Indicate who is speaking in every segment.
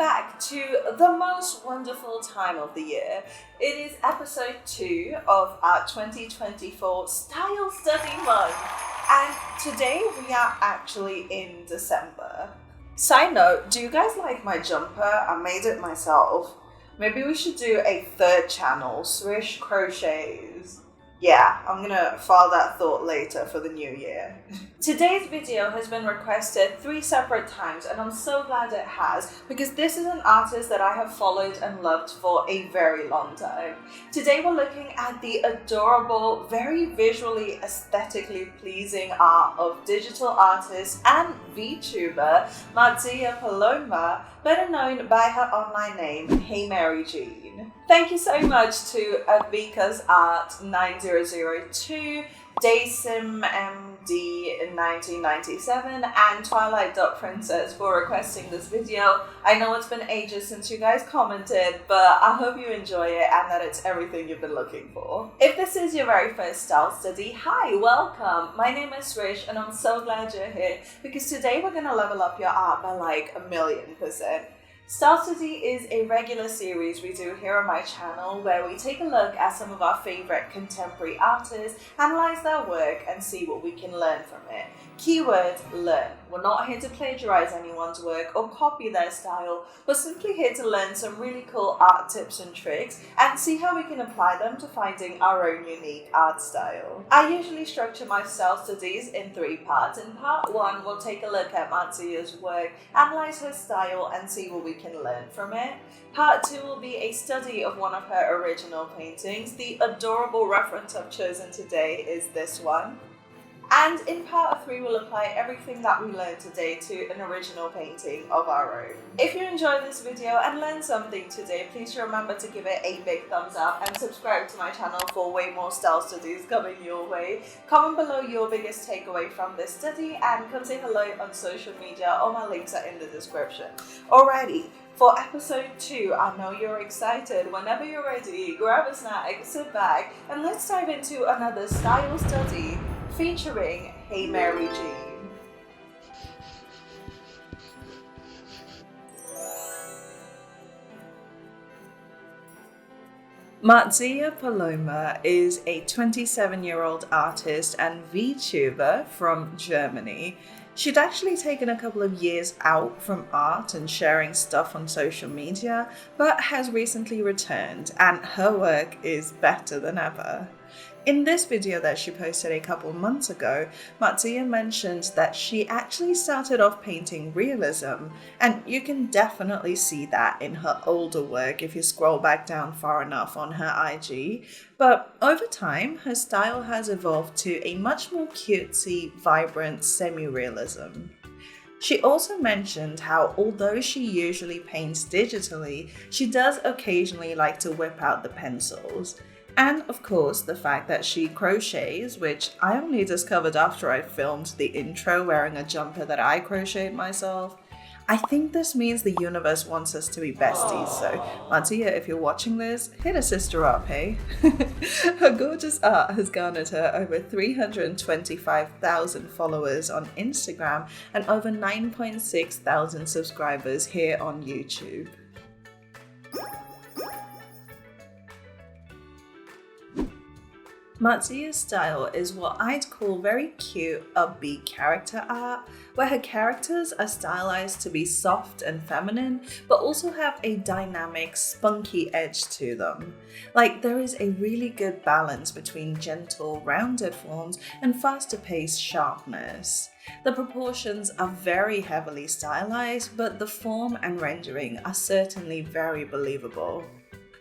Speaker 1: back to the most wonderful time of the year. It is episode 2 of our 2024 Style Study Month, and today we are actually in December. Side note, do you guys like my jumper? I made it myself. Maybe we should do a third channel, Srish Crochets. Yeah, I'm gonna file that thought later for the new year. Today's video has been requested 3 separate times, and I'm so glad it has, because this is an artist that I have followed and loved for a very long time. Today we're looking at the adorable, very visually aesthetically pleasing art of digital artist and VTuber Marzia Palomba, better known by her online name, HEYMARYJEAN. Thank you so much to Advika's Art 9002, Daysim MD in 1997, and Twilight.Princess for requesting this video. I know it's been ages since you guys commented, but I hope you enjoy it and that it's everything you've been looking for. If this is your very first style study, hi, welcome! My name is Srish and I'm so glad you're here, because today we're going to level up your art by like 1,000,000%. Style Study is a regular series we do here on my channel where we take a look at some of our favorite contemporary artists, analyze their work, and see what we can learn from it. Keyword, learn. We're not here to plagiarize anyone's work or copy their style. We're simply here to learn some really cool art tips and tricks and see how we can apply them to finding our own unique art style. I usually structure my style studies in 3 parts. In part 1, we'll take a look at Marzia's work, analyze her style, and see what we can learn from it. Part 2 will be a study of one of her original paintings. The adorable reference I've chosen today is this one. And in part 3, we'll apply everything that we learned today to an original painting of our own. If you enjoyed this video and learned something today, please remember to give it a big thumbs up and subscribe to my channel for way more style studies coming your way. Comment below your biggest takeaway from this study and come say hello on social media. All my links are in the description. Alrighty. For episode 2, I know you're excited. Whenever you're ready, grab a snack, sit back, and let's dive into another style study featuring HEYMARYJEAN. Marzia Palomba is a 27-year-old artist and VTuber from Germany. She'd actually taken a couple of years out from art and sharing stuff on social media, but has recently returned, and her work is better than ever. In this video that she posted a couple months ago, Marzia mentioned that she actually started off painting realism, and you can definitely see that in her older work if you scroll back down far enough on her IG. But over time, her style has evolved to a much more cutesy, vibrant semi-realism. She also mentioned how although she usually paints digitally, she does occasionally like to whip out the pencils. And of course, the fact that she crochets, which I only discovered after I filmed the intro wearing a jumper that I crocheted myself. I think this means the universe wants us to be besties, so Marzia, if you're watching this, hit a sister up, hey? Her gorgeous art has garnered her over 325,000 followers on Instagram and over 9.6 thousand subscribers here on YouTube. Marzia's style is what I'd call very cute, upbeat character art, where her characters are stylized to be soft and feminine, but also have a dynamic, spunky edge to them. Like, there is a really good balance between gentle, rounded forms and faster-paced sharpness. The proportions are very heavily stylized, but the form and rendering are certainly very believable.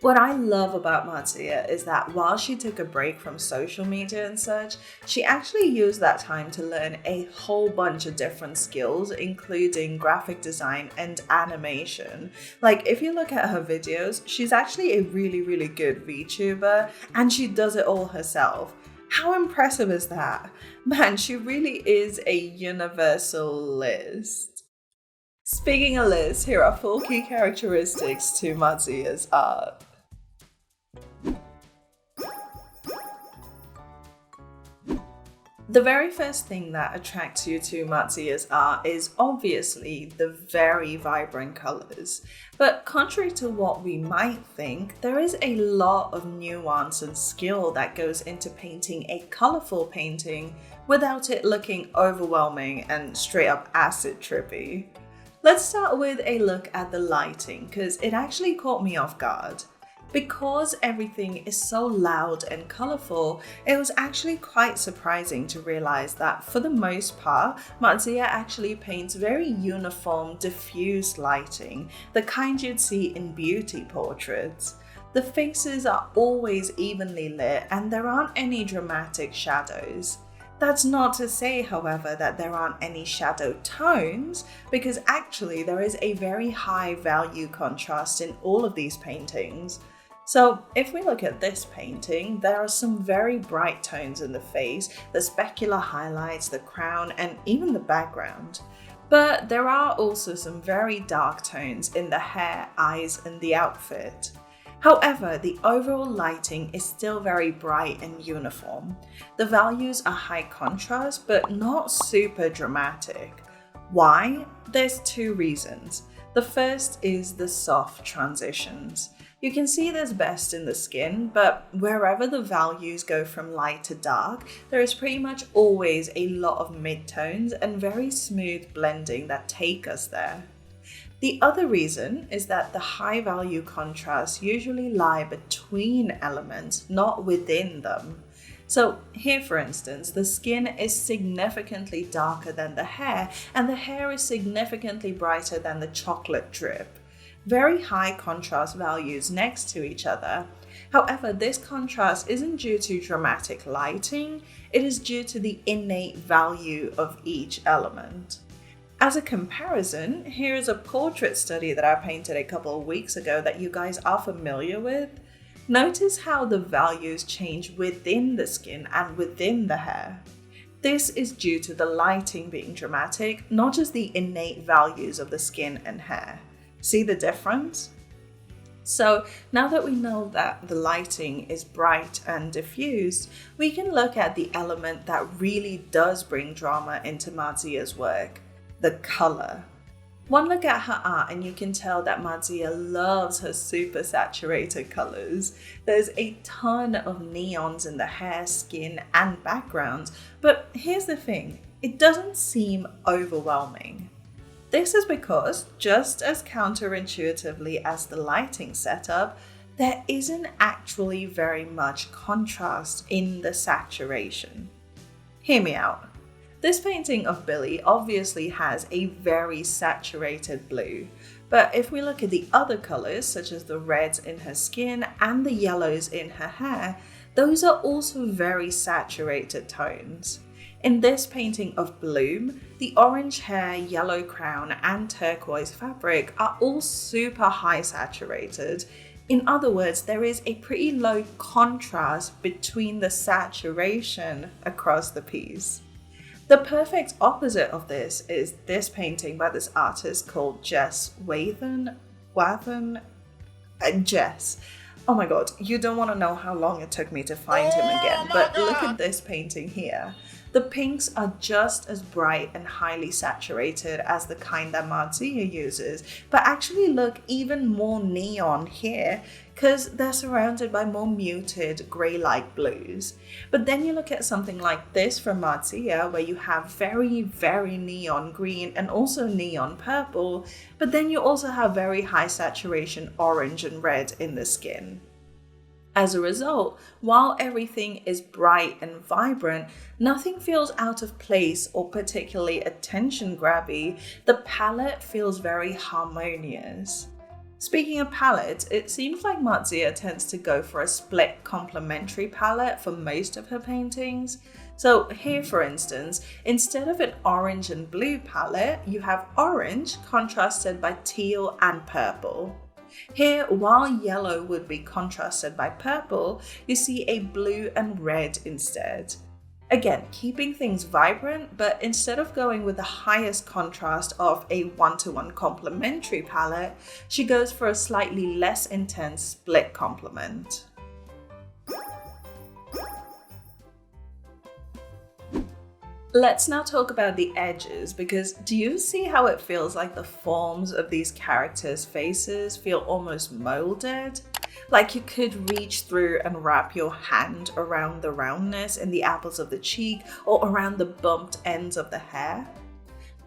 Speaker 1: What I love about Marzia is that while she took a break from social media and such, she actually used that time to learn a whole bunch of different skills, including graphic design and animation. Like, if you look at her videos, she's actually a really good VTuber, and she does it all herself. How impressive is that? Man, she really is a universalist. Speaking of lists, here are 4 key characteristics to Marzia's art. The very first thing that attracts you to Marzia's art is obviously the very vibrant colors. But contrary to what we might think, there is a lot of nuance and skill that goes into painting a colorful painting without it looking overwhelming and straight up acid trippy. Let's start with a look at the lighting, because it actually caught me off guard. Because everything is so loud and colorful, it was actually quite surprising to realize that for the most part, Marzia actually paints very uniform, diffused lighting, the kind you'd see in beauty portraits. The faces are always evenly lit and there aren't any dramatic shadows. That's not to say, however, that there aren't any shadow tones, because actually there is a very high value contrast in all of these paintings. So if we look at this painting, there are some very bright tones in the face, the specular highlights, the crown, and even the background. But there are also some very dark tones in the hair, eyes, and the outfit. However, the overall lighting is still very bright and uniform. The values are high contrast, but not super dramatic. Why? There's two reasons. The first is the soft transitions. You can see this best in the skin, but wherever the values go from light to dark, there is pretty much always a lot of midtones and very smooth blending that take us there. The other reason is that the high value contrasts usually lie between elements, not within them. So here, for instance, the skin is significantly darker than the hair, and the hair is significantly brighter than the chocolate drip. Very high contrast values next to each other. However, this contrast isn't due to dramatic lighting, it is due to the innate value of each element. As a comparison, here is a portrait study that I painted a couple of weeks ago that you guys are familiar with. Notice how the values change within the skin and within the hair. This is due to the lighting being dramatic, not just the innate values of the skin and hair. See the difference? So now that we know that the lighting is bright and diffused, we can look at the element that really does bring drama into Marzia's work, the color. One look at her art and you can tell that Marzia loves her super saturated colors. There's a ton of neons in the hair, skin, and backgrounds, but here's the thing, it doesn't seem overwhelming. This is because, just as counterintuitively as the lighting setup, there isn't actually very much contrast in the saturation. Hear me out. This painting of Billy obviously has a very saturated blue, but if we look at the other colors, such as the reds in her skin and the yellows in her hair, those are also very saturated tones. In this painting of Bloom, the orange hair, yellow crown, and turquoise fabric are all super high saturated. In other words, there is a pretty low contrast between the saturation across the piece. The perfect opposite of this is this painting by this artist called Jess Wathen. Jess. Oh my god, you don't want to know how long it took me to find him again, but look at this painting here. The pinks are just as bright and highly saturated as the kind that Marzia uses, but actually look even more neon here because they're surrounded by more muted grey-like blues. But then you look at something like this from Marzia where you have very, very neon green and also neon purple, but then you also have very high saturation orange and red in the skin. As a result, while everything is bright and vibrant, nothing feels out of place or particularly attention-grabby. The palette feels very harmonious. Speaking of palettes, it seems like Marzia tends to go for a split complementary palette for most of her paintings. So here, for instance, instead of an orange and blue palette, you have orange contrasted by teal and purple. Here, while yellow would be contrasted by purple, you see a blue and red instead. Again, keeping things vibrant, but instead of going with the highest contrast of a 1-to-1 complementary palette, she goes for a slightly less intense split complement. Let's now talk about the edges, because do you see how it feels like the forms of these characters' faces feel almost molded? Like you could reach through and wrap your hand around the roundness in the apples of the cheek or around the bumped ends of the hair.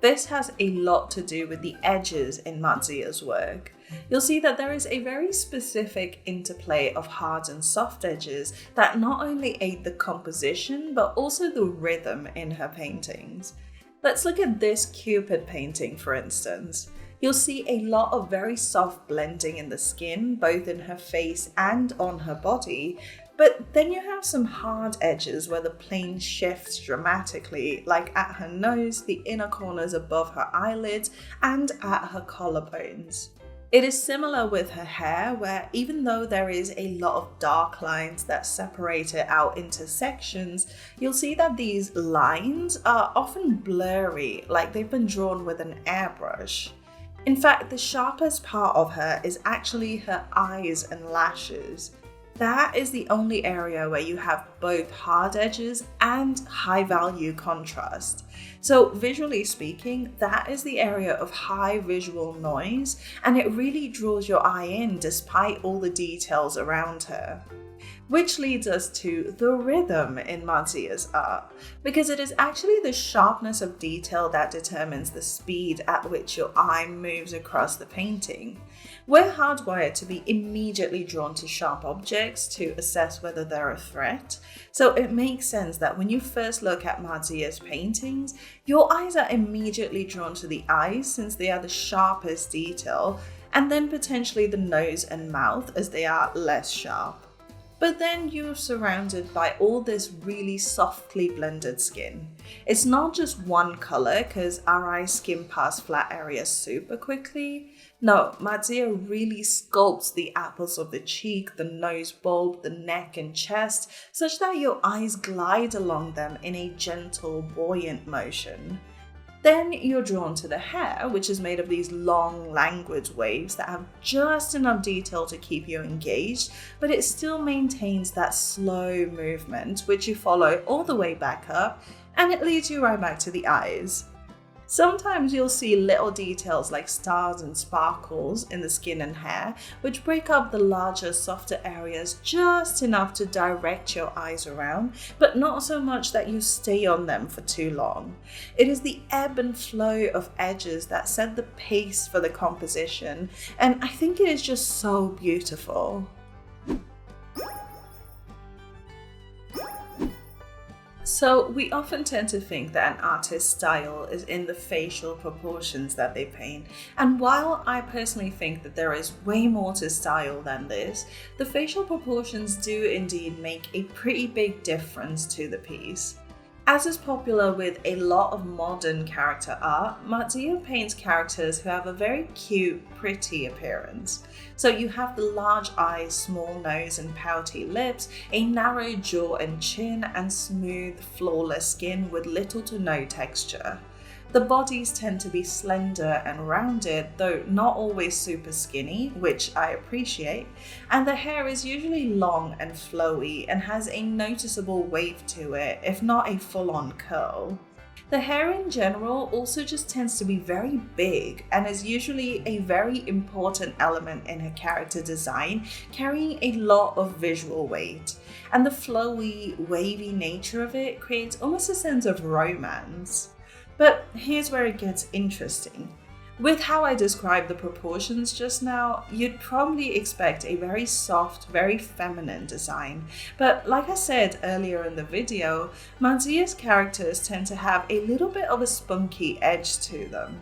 Speaker 1: This has a lot to do with the edges in Marzia's work. You'll see that there is a very specific interplay of hard and soft edges that not only aid the composition but also the rhythm in her paintings. Let's look at this Cupid painting, for instance. You'll see a lot of very soft blending in the skin, both in her face and on her body, but then you have some hard edges where the plane shifts dramatically, like at her nose, the inner corners above her eyelids, and at her collarbones. It is similar with her hair, where even though there is a lot of dark lines that separate it out into sections, you'll see that these lines are often blurry, like they've been drawn with an airbrush. In fact, the sharpest part of her is actually her eyes and lashes. That is the only area where you have both hard edges and high value contrast. So visually speaking, that is the area of high visual noise, and it really draws your eye in despite all the details around her. Which leads us to the rhythm in Marzia's art, because it is actually the sharpness of detail that determines the speed at which your eye moves across the painting. We're hardwired to be immediately drawn to sharp objects to assess whether they're a threat, so it makes sense that when you first look at Marzia's paintings, your eyes are immediately drawn to the eyes since they are the sharpest detail, and then potentially the nose and mouth as they are less sharp. But then you're surrounded by all this really softly blended skin. It's not just one color because our eyes skim past flat areas super quickly. No, Marzia really sculpts the apples of the cheek, the nose bulb, the neck and chest, such that your eyes glide along them in a gentle, buoyant motion. Then you're drawn to the hair, which is made of these long, languid waves that have just enough detail to keep you engaged, but it still maintains that slow movement, which you follow all the way back up, and it leads you right back to the eyes. Sometimes you'll see little details like stars and sparkles in the skin and hair, which break up the larger, softer areas just enough to direct your eyes around, but not so much that you stay on them for too long. It is the ebb and flow of edges that set the pace for the composition, and I think it is just so beautiful. So we often tend to think that an artist's style is in the facial proportions that they paint. And while I personally think that there is way more to style than this, the facial proportions do indeed make a pretty big difference to the piece. As is popular with a lot of modern character art, Marzia paints characters who have a very cute, pretty appearance. So you have the large eyes, small nose and pouty lips, a narrow jaw and chin, and smooth, flawless skin with little to no texture. The bodies tend to be slender and rounded, though not always super skinny, which I appreciate, and the hair is usually long and flowy and has a noticeable wave to it, if not a full-on curl. The hair in general also just tends to be very big and is usually a very important element in her character design, carrying a lot of visual weight. And the flowy, wavy nature of it creates almost a sense of romance. But here's where it gets interesting. With how I described the proportions just now, you'd probably expect a very soft, very feminine design. But like I said earlier in the video, Marzia's characters tend to have a little bit of a spunky edge to them.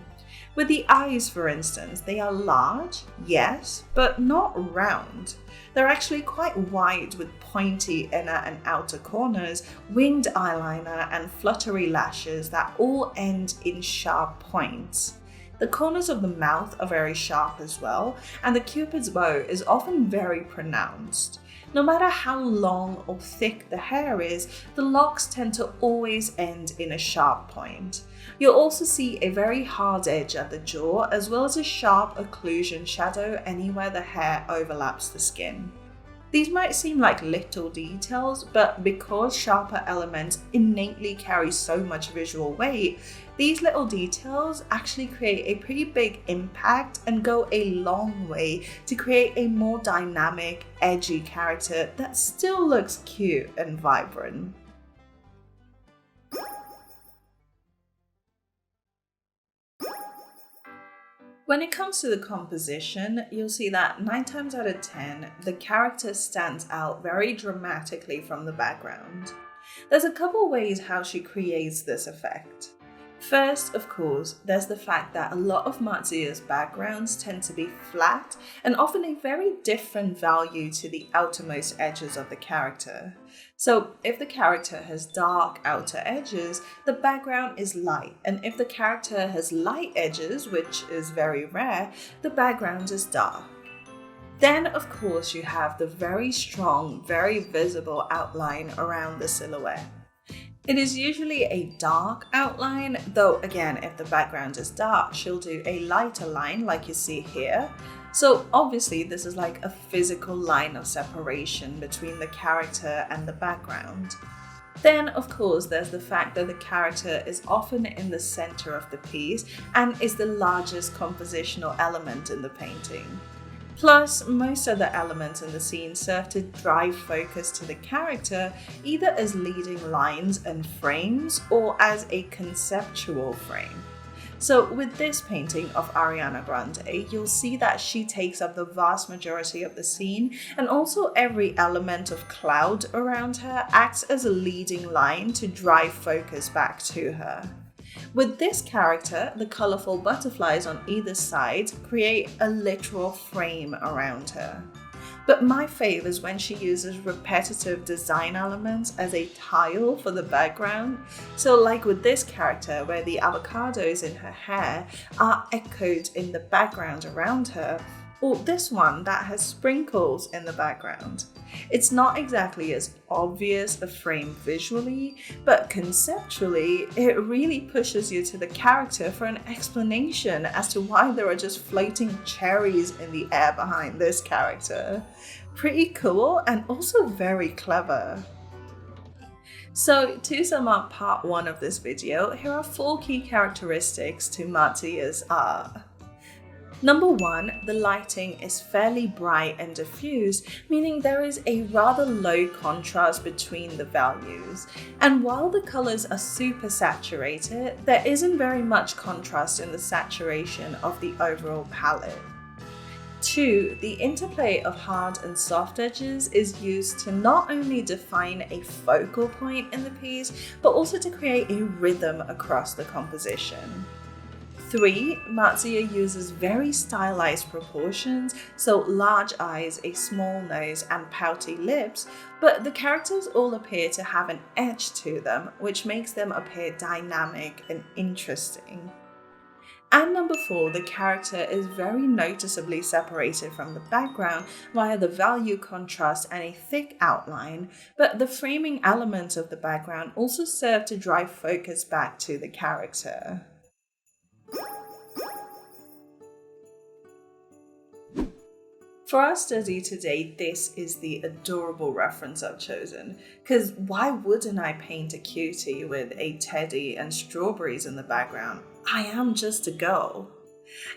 Speaker 1: With the eyes, for instance, they are large, yes, but not round. They're actually quite wide with pointy inner and outer corners, winged eyeliner, and fluttery lashes that all end in sharp points. The corners of the mouth are very sharp as well, and the Cupid's bow is often very pronounced. No matter how long or thick the hair is, the locks tend to always end in a sharp point. You'll also see a very hard edge at the jaw, as well as a sharp occlusion shadow anywhere the hair overlaps the skin. These might seem like little details, but because sharper elements innately carry so much visual weight, these little details actually create a pretty big impact and go a long way to create a more dynamic, edgy character that still looks cute and vibrant. When it comes to the composition, you'll see that 9 times out of 10, the character stands out very dramatically from the background. There's a couple ways how she creates this effect. First, of course, there's the fact that a lot of Marzia's backgrounds tend to be flat and often a very different value to the outermost edges of the character. So if the character has dark outer edges, the background is light, and if the character has light edges, which is very rare, the background is dark. Then, of course, you have the very strong, very visible outline around the silhouette. It is usually a dark outline, though again, if the background is dark, she'll do a lighter line like you see here. So obviously this is like a physical line of separation between the character and the background. Then, of course, there's the fact that the character is often in the center of the piece and is the largest compositional element in the painting. Plus, most of the elements in the scene serve to drive focus to the character either as leading lines and frames or as a conceptual frame. So with this painting of Ariana Grande, you'll see that she takes up the vast majority of the scene, and also every element of cloud around her acts as a leading line to drive focus back to her. With this character, the colourful butterflies on either side create a literal frame around her. But my fave is when she uses repetitive design elements as a tile for the background. So like with this character where the avocados in her hair are echoed in the background around her, or this one that has sprinkles in the background. It's not exactly as obvious a frame visually, but conceptually, it really pushes you to the character for an explanation as to why there are just floating cherries in the air behind this character. Pretty cool and also very clever. So to sum up part 1 of this video, here are 4 key characteristics to Marzia's art. Number 1, the lighting is fairly bright and diffuse, meaning there is a rather low contrast between the values. And while the colors are super saturated, there isn't very much contrast in the saturation of the overall palette. 2, the interplay of hard and soft edges is used to not only define a focal point in the piece, but also to create a rhythm across the composition. 3, Marzia uses very stylized proportions, so large eyes, a small nose, and pouty lips, but the characters all appear to have an edge to them, which makes them appear dynamic and interesting. And number 4, the character is very noticeably separated from the background via the value contrast and a thick outline, but the framing elements of the background also serve to drive focus back to the character. For our study today, this is the adorable reference I've chosen, because why wouldn't I paint a cutie with a teddy and strawberries in the background? I am just a girl.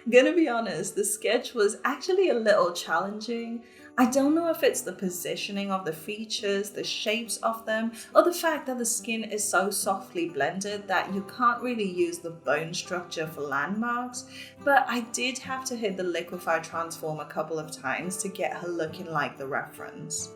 Speaker 1: Gonna be honest, the sketch was actually a little challenging. I don't know if it's the positioning of the features, the shapes of them, or the fact that the skin is so softly blended that you can't really use the bone structure for landmarks, but I did have to hit the liquify transform a couple of times to get her looking like the reference.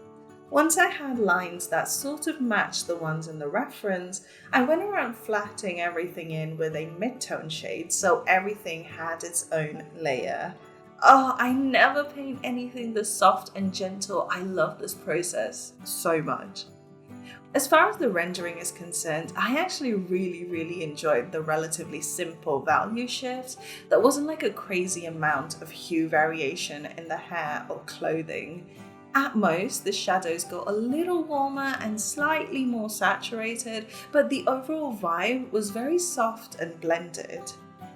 Speaker 1: Once I had lines that sort of matched the ones in the reference, I went around flattening everything in with a mid-tone shade so everything had its own layer. Oh, I never paint anything this soft and gentle. I love this process so much. As far as the rendering is concerned, I actually really enjoyed the relatively simple value shifts. There wasn't like a crazy amount of hue variation in the hair or clothing. At most, the shadows got a little warmer and slightly more saturated, but the overall vibe was very soft and blended.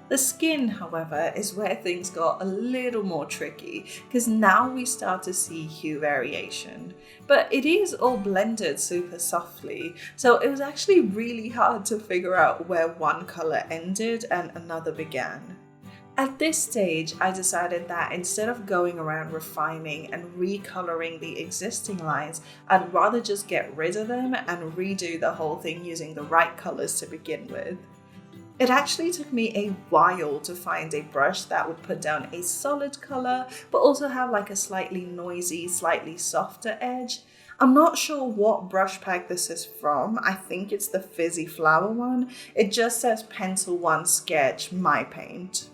Speaker 1: The skin, however, is where things got a little more tricky because now we start to see hue variation. But it is all blended super softly, so it was actually really hard to figure out where one color ended and another began. At this stage, I decided that instead of going around refining and recoloring the existing lines, I'd rather just get rid of them and redo the whole thing using the right colors to begin with. It actually took me a while to find a brush that would put down a solid color, but also have like a slightly noisy, slightly softer edge. I'm not sure what brush pack this is from. I think it's the Fizzy Flower one. It just says Pencil 1 Sketch My Paint.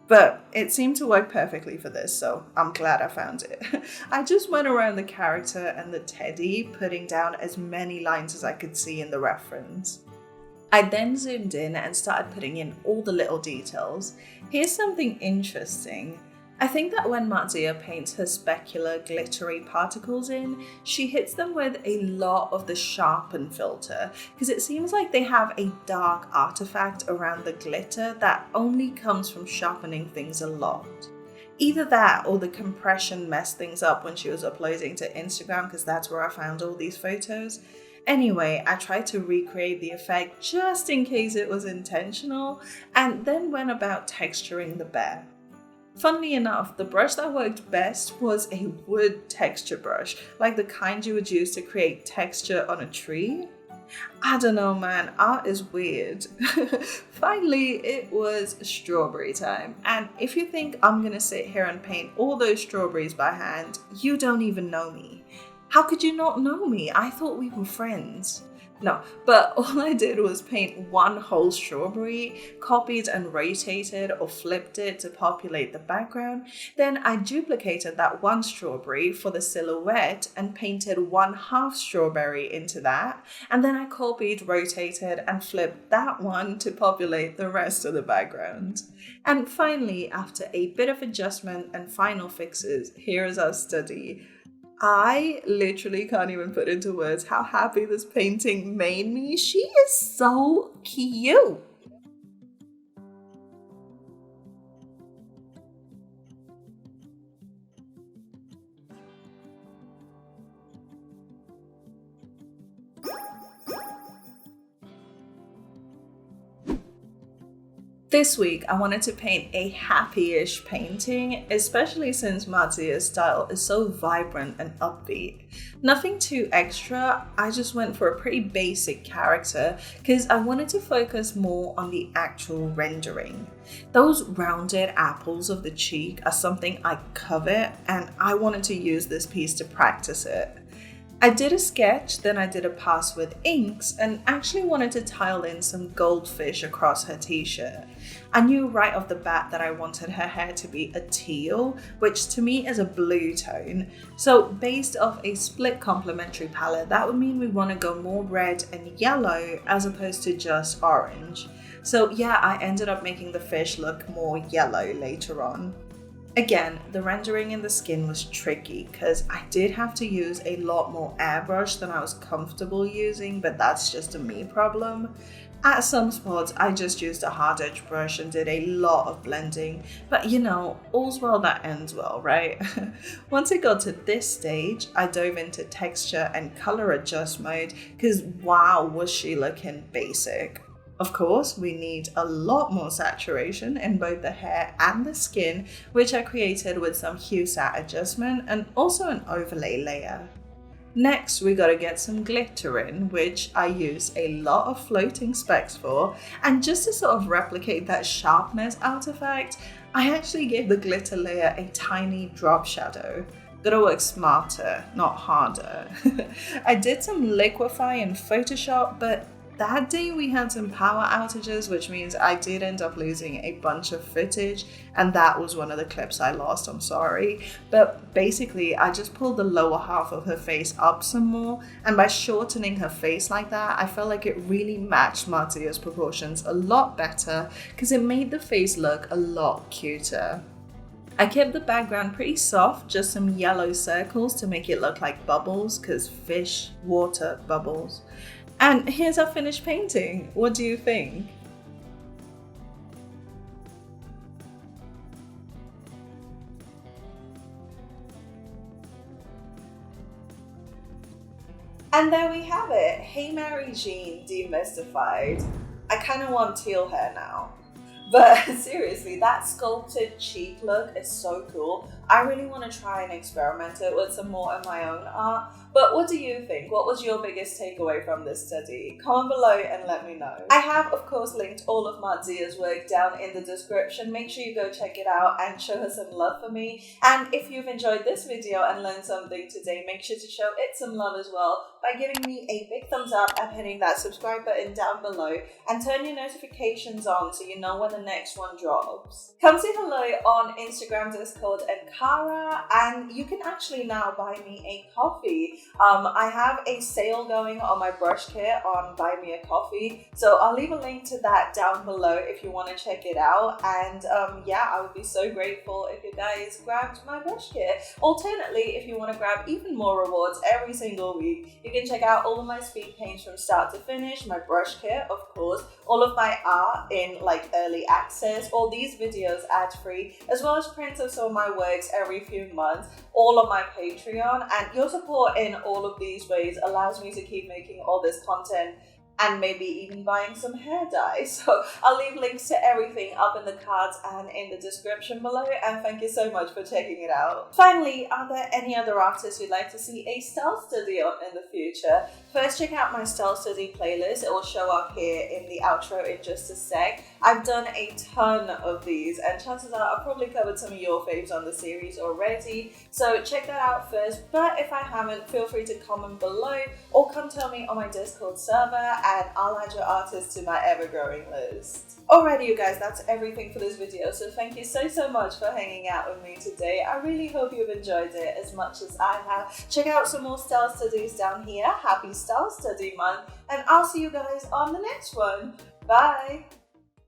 Speaker 1: But it seemed to work perfectly for this, so I'm glad I found it. I just went around the character and the teddy, putting down as many lines as I could see in the reference. I then zoomed in and started putting in all the little details. Here's something interesting. I think that when Marzia paints her specular glittery particles in, she hits them with a lot of the sharpen filter because it seems like they have a dark artifact around the glitter that only comes from sharpening things a lot. Either that or the compression messed things up when she was uploading to Instagram because that's where I found all these photos. Anyway, I tried to recreate the effect just in case it was intentional and then went about texturing the bear. Funnily enough, the brush that worked best was a wood texture brush, like the kind you would use to create texture on a tree. I don't know, man, art is weird. Finally, it was strawberry time, and if you think I'm gonna sit here and paint all those strawberries by hand, you don't even know me. How could you not know me? I thought we were friends. No, but all I did was paint one whole strawberry, copied and rotated or flipped it to populate the background. Then I duplicated that one strawberry for the silhouette and painted one half strawberry into that. And then I copied, rotated and flipped that one to populate the rest of the background. And finally, after a bit of adjustment and final fixes, here is our study. I literally can't even put into words how happy this painting made me. She is so cute. This week, I wanted to paint a happy-ish painting, especially since Marzia's style is so vibrant and upbeat. Nothing too extra, I just went for a pretty basic character because I wanted to focus more on the actual rendering. Those rounded apples of the cheek are something I covet, and I wanted to use this piece to practice it. I did a sketch, then I did a pass with inks and actually wanted to tile in some goldfish across her t-shirt. I knew right off the bat that I wanted her hair to be a teal, which to me is a blue tone. So based off a split complementary palette, that would mean we want to go more red and yellow as opposed to just orange. So yeah, I ended up making the fish look more yellow later on. Again, the rendering in the skin was tricky because I did have to use a lot more airbrush than I was comfortable using, but that's just a me problem. At some spots, I just used a hard edge brush and did a lot of blending, but you know, all's well that ends well, right? Once it got to this stage, I dove into texture and color adjust mode because wow, was she looking basic. Of course, we need a lot more saturation in both the hair and the skin, which I created with some hue sat adjustment and also an overlay layer. Next, we gotta get some glitter in, which I use a lot of floating specks for, and just to sort of replicate that sharpness artifact, I actually gave the glitter layer a tiny drop shadow. Gotta work smarter, not harder. I did some liquify in Photoshop, but that day we had some power outages, which means I did end up losing a bunch of footage, and that was one of the clips I lost, I'm sorry. But basically, I just pulled the lower half of her face up some more, and by shortening her face like that, I felt like it really matched Marzia's proportions a lot better because it made the face look a lot cuter. I kept the background pretty soft, just some yellow circles to make it look like bubbles, because fish, water, bubbles. And here's our finished painting. What do you think? And there we have it, Hey Mary Jean demystified. I kind of want teal hair now. But seriously, that sculpted cheek look is so cool. I really want to try and experiment it with some more of my own art. But what do you think? What was your biggest takeaway from this study? Comment below and let me know. I have, of course, linked all of Marzia's work down in the description. Make sure you go check it out and show her some love for me. And if you've enjoyed this video and learned something today, make sure to show it some love as well by giving me a big thumbs up and hitting that subscribe button down below, and turn your notifications on so you know when the next one drops. Come say hello on Instagram, Discord, and Kara, and you can actually now buy me a coffee. I have a sale going on my brush kit on Buy Me a Coffee, so I'll leave a link to that down below if you want to check it out. And yeah, I would be so grateful if you guys grabbed my brush kit. Alternately, if you want to grab even more rewards every single week, you can check out all of my speed paints from start to finish, my brush kit, of course, all of my art in like early access, all these videos ad-free, as well as prints of some of my works every few months, all on my Patreon. And your support in all of these ways allows me to keep making all this content and maybe even buying some hair dye. So I'll leave links to everything up in the cards and in the description below, and thank you so much for checking it out. Finally, are there any other artists you'd like to see a style study on in the future? First, check out my style study playlist. It will show up here in the outro in just a sec. I've done a ton of these, and chances are I've probably covered some of your faves on the series already, so check that out first. But if I haven't, feel free to comment below or come tell me on my Discord server, and I'll add your artist to my ever-growing list. Alrighty, you guys, that's everything for this video, so thank you so much for hanging out with me today. I really hope you've enjoyed it as much as I have. Check out some more style studies down here. Happy Style Study Month, and I'll see you guys on the next one. Bye!